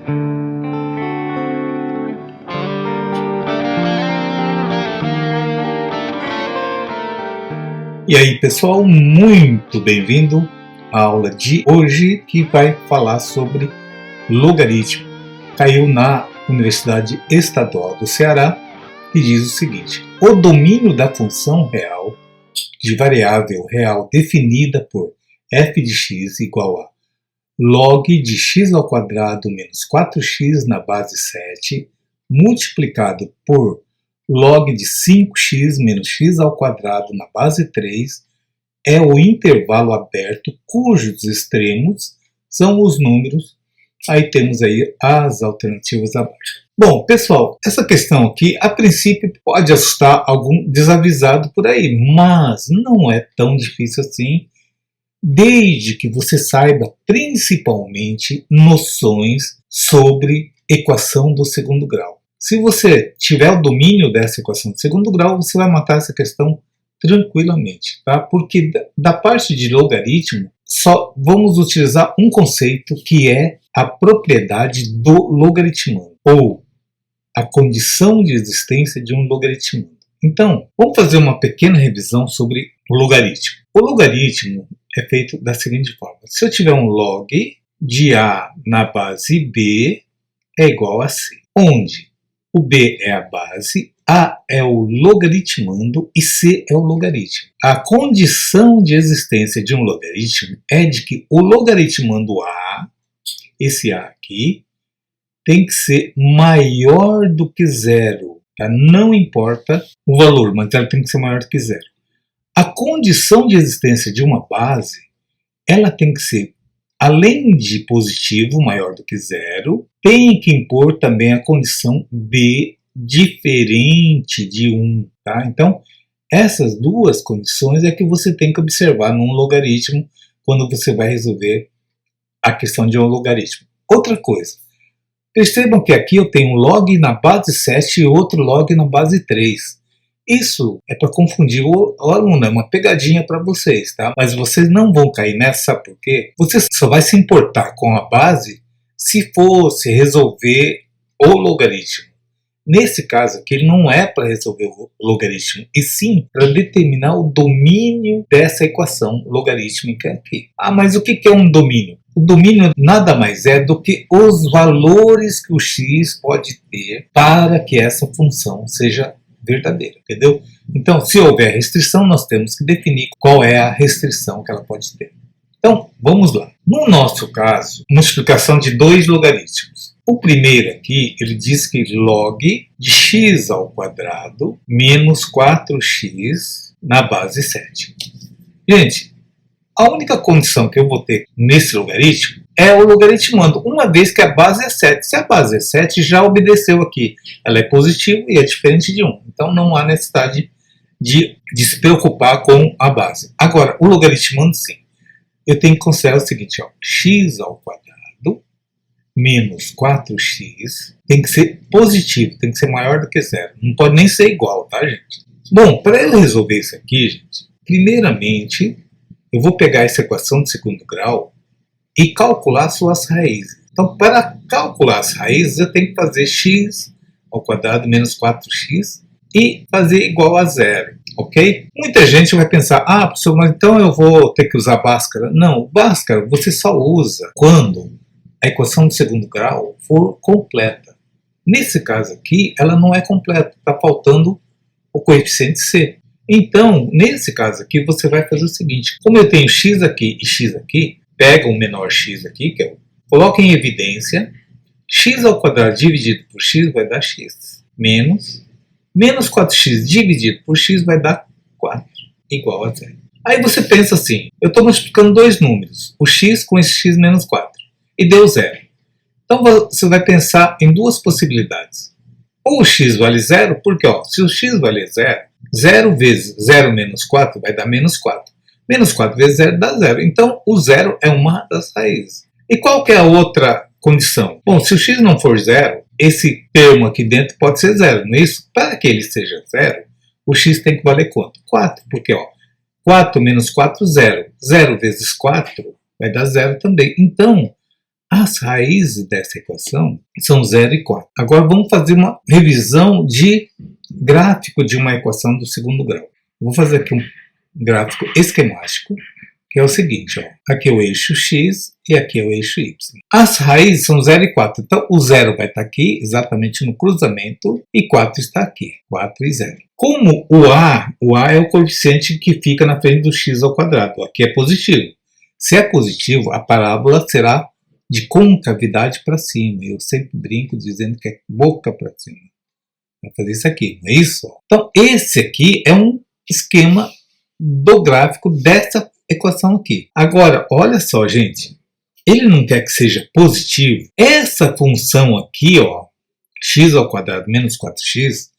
E aí pessoal, muito bem-vindo à aula de hoje que vai falar sobre logaritmo. Caiu na Universidade Estadual do Ceará e diz o seguinte: o domínio da função real de variável real definida por f de x igual a log de x ao quadrado menos 4x na base 7 multiplicado por log de 5x menos x ao quadrado na base 3 é o intervalo aberto cujos extremos são os números. Aí temos aí as alternativas abaixo. Bom, pessoal, essa questão aqui, a princípio, pode assustar algum desavisado por aí, mas não é tão difícil assim, desde que você saiba principalmente noções sobre equação do segundo grau. Se você tiver o domínio dessa equação de segundo grau, você vai matar essa questão tranquilamente, tá? Porque da parte de logaritmo, só vamos utilizar um conceito que é a propriedade do logaritmando, ou a condição de existência de um logaritmando. Então, vamos fazer uma pequena revisão sobre o logaritmo. O logaritmo é feito da seguinte forma: se eu tiver um log de A na base B é igual a C, onde o B é a base, A é o logaritmando e C é o logaritmo. A condição de existência de um logaritmo é de que o logaritmando A, esse A aqui, tem que ser maior do que zero. Tá? Não importa o valor, mas ela tem que ser maior do que zero. A condição de existência de uma base, ela tem que ser, além de positivo, maior do que zero, tem que impor também a condição B diferente de 1. Tá? Então, essas duas condições é que você tem que observar num logaritmo quando você vai resolver a questão de um logaritmo. Outra coisa, percebam que aqui eu tenho um log na base 7 e outro log na base 3. Isso é para confundir o aluno, é uma pegadinha para vocês, tá? Mas vocês não vão cair nessa, sabe por quê? Você só vai se importar com a base se fosse resolver o logaritmo. Nesse caso aqui, não é para resolver o logaritmo, e sim para determinar o domínio dessa equação logarítmica aqui. Ah, mas o que é um domínio? O domínio nada mais é do que os valores que o x pode ter para que essa função seja verdadeira, entendeu? Então, se houver restrição, nós temos que definir qual é a restrição que ela pode ter. Então, vamos lá. No nosso caso, multiplicação de dois logaritmos. O primeiro aqui, ele diz que log de x ao quadrado menos 4x na base 7. Gente, a única condição que eu vou ter nesse logaritmo é o logaritmando, uma vez que a base é 7. Se a base é 7, já obedeceu aqui. Ela é positiva e é diferente de 1. Então não há necessidade de se preocupar com a base. Agora, o logaritmando sim. Eu tenho que considerar o seguinte, ó, x ao quadrado menos 4x tem que ser positivo, tem que ser maior do que zero. Não pode nem ser igual, tá, gente? Bom, para eu resolver isso aqui, gente, primeiramente eu vou pegar essa equação de segundo grau e calcular suas raízes. Então, para calcular as raízes, eu tenho que fazer x ao quadrado menos 4x e fazer igual a zero, ok? Muita gente vai pensar, ah, professor, mas então eu vou ter que usar Bhaskara. Não, Bhaskara você só usa quando a equação de segundo grau for completa. Nesse caso aqui, ela não é completa, está faltando o coeficiente c. Então, nesse caso aqui, você vai fazer o seguinte, como eu tenho x aqui e x aqui, pega o menor x aqui, que eu coloco em evidência, x ao quadrado dividido por x vai dar x, menos 4x dividido por x vai dar 4, igual a zero. Aí você pensa assim, eu estou multiplicando dois números, o x com esse x menos 4, e deu zero. Então você vai pensar em duas possibilidades. Ou o x vale zero, porque ó, se o x vale zero, 0 vezes 0 menos 4 vai dar menos 4. Menos 4 vezes 0 dá 0. Então, o zero é uma das raízes. E qual que é a outra condição? Bom, se o x não for zero, esse termo aqui dentro pode ser zero, não é isso? Para que ele seja zero, o x tem que valer quanto? 4, porque ó, 4 menos 4, 0. 0 vezes 4 vai dar 0 também. Então, As raízes dessa equação são 0 e 4. Agora vamos fazer uma revisão de gráfico de uma equação do segundo grau. Vou fazer aqui um gráfico esquemático, que é o seguinte, ó. Aqui é o eixo x e aqui é o eixo y. As raízes são 0 e 4, então o 0 vai estar aqui, exatamente no cruzamento, e 4 está aqui, 4 e 0. Como o a é o coeficiente que fica na frente do x ao quadrado, aqui é positivo. Se é positivo, a parábola será de concavidade para cima. Eu sempre brinco dizendo que é boca para cima. Vai fazer isso aqui, não é isso? Então, esse aqui é um esquema do gráfico dessa equação aqui. Agora, olha só, gente. Ele não quer que seja positivo. Essa função aqui, ó, x ao quadrado menos 4x,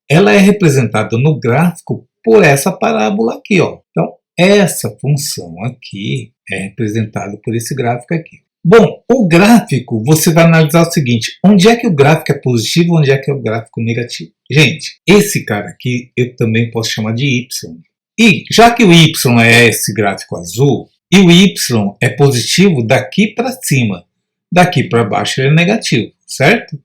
ela é representada no gráfico por essa parábola aqui, ó. Então, essa função aqui é representada por esse gráfico aqui. Bom, o gráfico, você vai analisar o seguinte, onde é que o gráfico é positivo, onde é que é o gráfico negativo? Gente, esse cara aqui eu também posso chamar de y. E já que o y é esse gráfico azul, e o y é positivo daqui para cima, daqui para baixo ele é negativo, certo?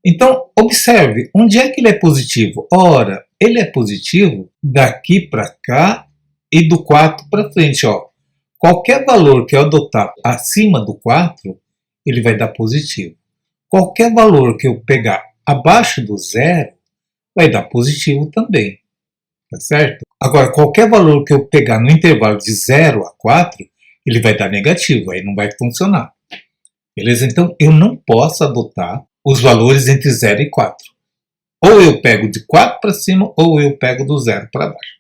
Então, observe, onde é que ele é positivo? Ora, ele é positivo daqui para cá e do 4 para frente, ó. Qualquer valor que eu adotar acima do 4, ele vai dar positivo. Qualquer valor que eu pegar abaixo do 0, vai dar positivo também. Tá certo? Agora, qualquer valor que eu pegar no intervalo de 0 a 4, ele vai dar negativo, aí não vai funcionar. Beleza? Então, eu não posso adotar os valores entre 0 e 4. Ou eu pego de 4 para cima, ou eu pego do 0 para baixo.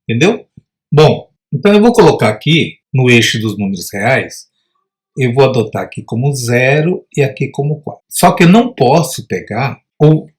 Entendeu? Bom, então eu vou colocar aqui, no eixo dos números reais, eu vou adotar aqui como 0 e aqui como 4. Só que eu não posso pegar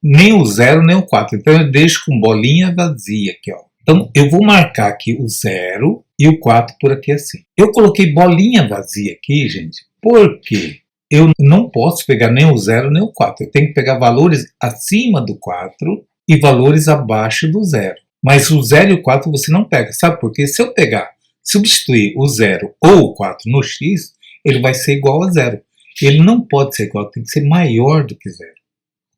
nem o 0 nem o 4. Então eu deixo com bolinha vazia aqui, ó. Então eu vou marcar aqui o 0 e o 4 por aqui assim. Eu coloquei bolinha vazia aqui, gente, porque eu não posso pegar nem o 0 nem o 4. Eu tenho que pegar valores acima do 4 e valores abaixo do 0. Mas o 0 e o 4 você não pega, sabe por quê? Se eu pegar, substituir o 0 ou o 4 no x, ele vai ser igual a 0. Ele não pode ser igual, tem que ser maior do que 0.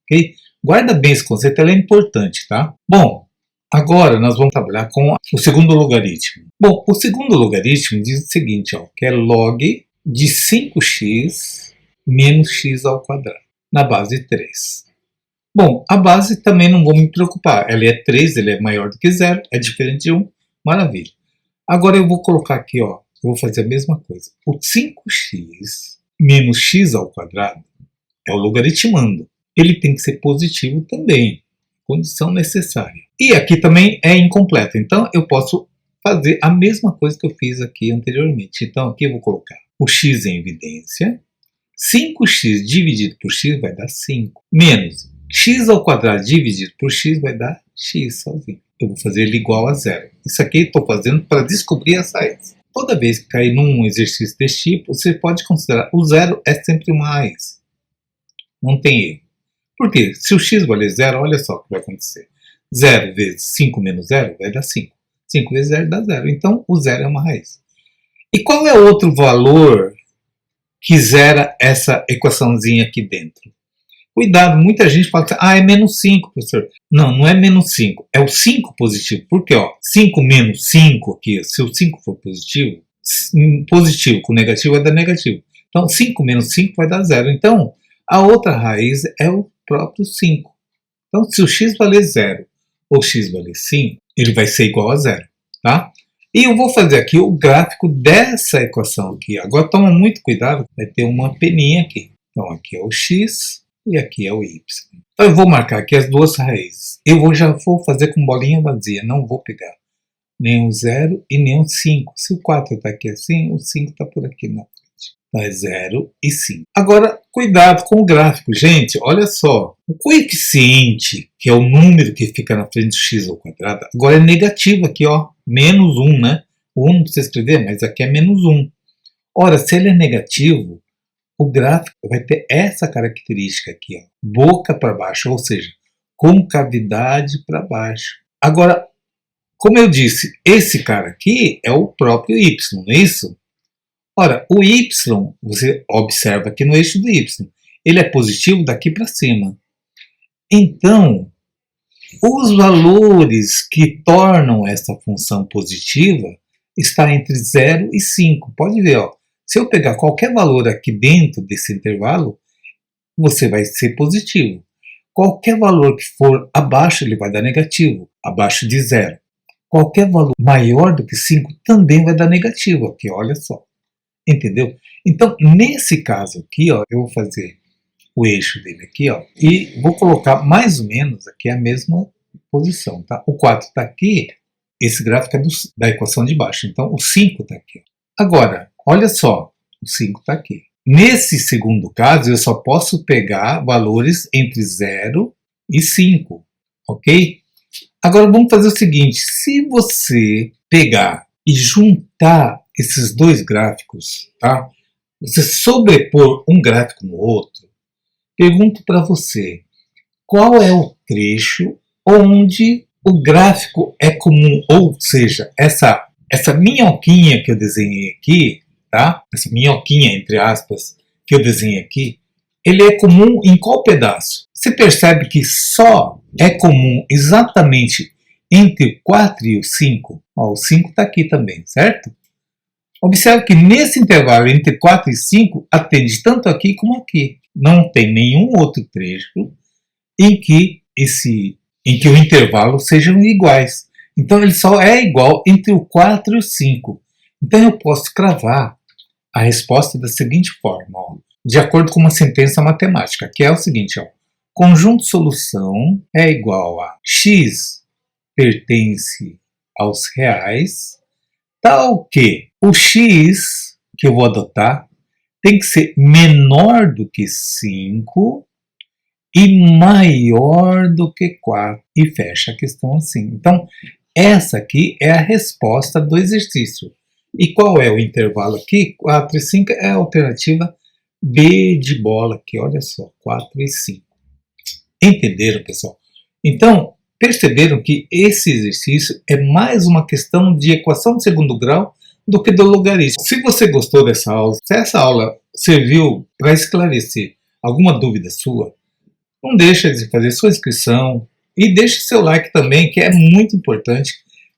Ok? Guarda bem esse conceito, ele é importante, tá? Bom, agora nós vamos trabalhar com o segundo logaritmo. Bom, o segundo logaritmo diz o seguinte, ó, que é log de 5x menos x ao quadrado, na base 3. Bom, a base também não vou me preocupar. Ela é 3, ele é maior do que 0, é diferente de 1, maravilha. Agora eu vou colocar aqui, ó, eu vou fazer a mesma coisa. O 5x menos x ao quadrado é o logaritmando. Ele tem que ser positivo também, condição necessária. E aqui também é incompleto, então eu posso fazer a mesma coisa que eu fiz aqui anteriormente. Então aqui eu vou colocar o x em evidência. 5x dividido por x vai dar 5, menos x ao quadrado dividido por x vai dar x sozinho. Eu vou fazer ele igual a 0. Isso aqui eu estou fazendo para descobrir as raízes. Toda vez que cair num exercício desse tipo, você pode considerar o 0 é sempre uma raiz. Não tem erro. Por quê? Se o x valer 0, olha só o que vai acontecer. 0 vezes 5 menos 0 vai dar 5. 5 vezes 0 dá 0. Então, o 0 é uma raiz. E qual é outro valor que zera essa equaçãozinha aqui dentro? Cuidado, muita gente fala assim, é menos 5, professor. Não, não é menos 5, é o 5 positivo. Por quê? 5 menos 5 aqui, se o 5 for positivo, positivo com negativo vai dar negativo. Então, 5 menos 5 vai dar 0. Então, a outra raiz é o próprio 5. Então, se o x valer 0 ou x valer 5, ele vai ser igual a 0, tá? E eu vou fazer aqui o gráfico dessa equação aqui. Agora, toma muito cuidado, vai ter uma peninha aqui. Então, aqui é o x e aqui é o y. Então, eu vou marcar aqui as duas raízes. Já vou fazer com bolinha vazia, não vou pegar nem o 0 e nem o 5. Se o 4 está aqui assim, o 5 está por aqui na frente. Então, é 0 e 5. Agora, cuidado com o gráfico. Gente, olha só. O coeficiente, que é o número que fica na frente do x ao quadrado, agora é negativo aqui, ó. Menos 1, né? O 1 não precisa escrever, mas aqui é menos 1. Ora, se ele é negativo, o gráfico vai ter essa característica aqui, ó, boca para baixo, ou seja, concavidade para baixo. Agora, como eu disse, esse cara aqui é o próprio y, não é isso? Ora, o y, você observa aqui no eixo do y, ele é positivo daqui para cima. Então, os valores que tornam essa função positiva está entre 0 e 5. Pode ver, ó, se eu pegar qualquer valor aqui dentro desse intervalo, você vai ser positivo. Qualquer valor que for abaixo, ele vai dar negativo, abaixo de 0. Qualquer valor maior do que 5 também vai dar negativo aqui, olha só. Entendeu? Então, nesse caso aqui, ó, eu vou fazer o eixo dele aqui, ó, e vou colocar mais ou menos aqui a mesma posição, tá? O 4 está aqui, esse gráfico é da equação de baixo, então o 5 está aqui. Agora, olha só, o 5 está aqui. Nesse segundo caso, eu só posso pegar valores entre 0 e 5, ok? Agora vamos fazer o seguinte, se você pegar e juntar esses dois gráficos, tá? Você sobrepor um gráfico no outro, pergunto para você, qual é o trecho onde o gráfico é comum, ou seja, essa minhoquinha que eu desenhei aqui, tá? Essa minhoquinha, entre aspas, que eu desenhei aqui, ele é comum em qual pedaço? Você percebe que só é comum exatamente entre o 4 e o 5? Ó, o 5 está aqui também, certo? Observe que nesse intervalo entre 4 e 5 atende tanto aqui como aqui. Não tem nenhum outro trecho em que o intervalo sejam iguais. Então ele só é igual entre o 4 e o 5. Então eu posso cravar a resposta da seguinte forma, ó, de acordo com uma sentença matemática, que é o seguinte, ó, conjunto solução é igual a x pertence aos reais, tal que o x que eu vou adotar tem que ser menor do que 5 e maior do que 4. E fecha a questão assim. Então, essa aqui é a resposta do exercício. E qual é o intervalo aqui? 4 e 5 é a alternativa B de bola aqui, olha só, 4 e 5. Entenderam, pessoal? Então, perceberam que esse exercício é mais uma questão de equação de segundo grau do que do logaritmo. Se você gostou dessa aula, se essa aula serviu para esclarecer alguma dúvida sua, não deixe de fazer sua inscrição e deixe seu like também, que é muito importante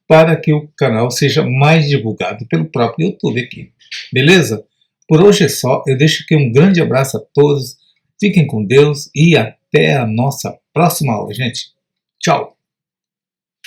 para que o canal seja mais divulgado pelo próprio YouTube aqui. Beleza? Por hoje é só. Eu deixo aqui um grande abraço a todos. Fiquem com Deus e até a nossa próxima aula, gente. Tchau!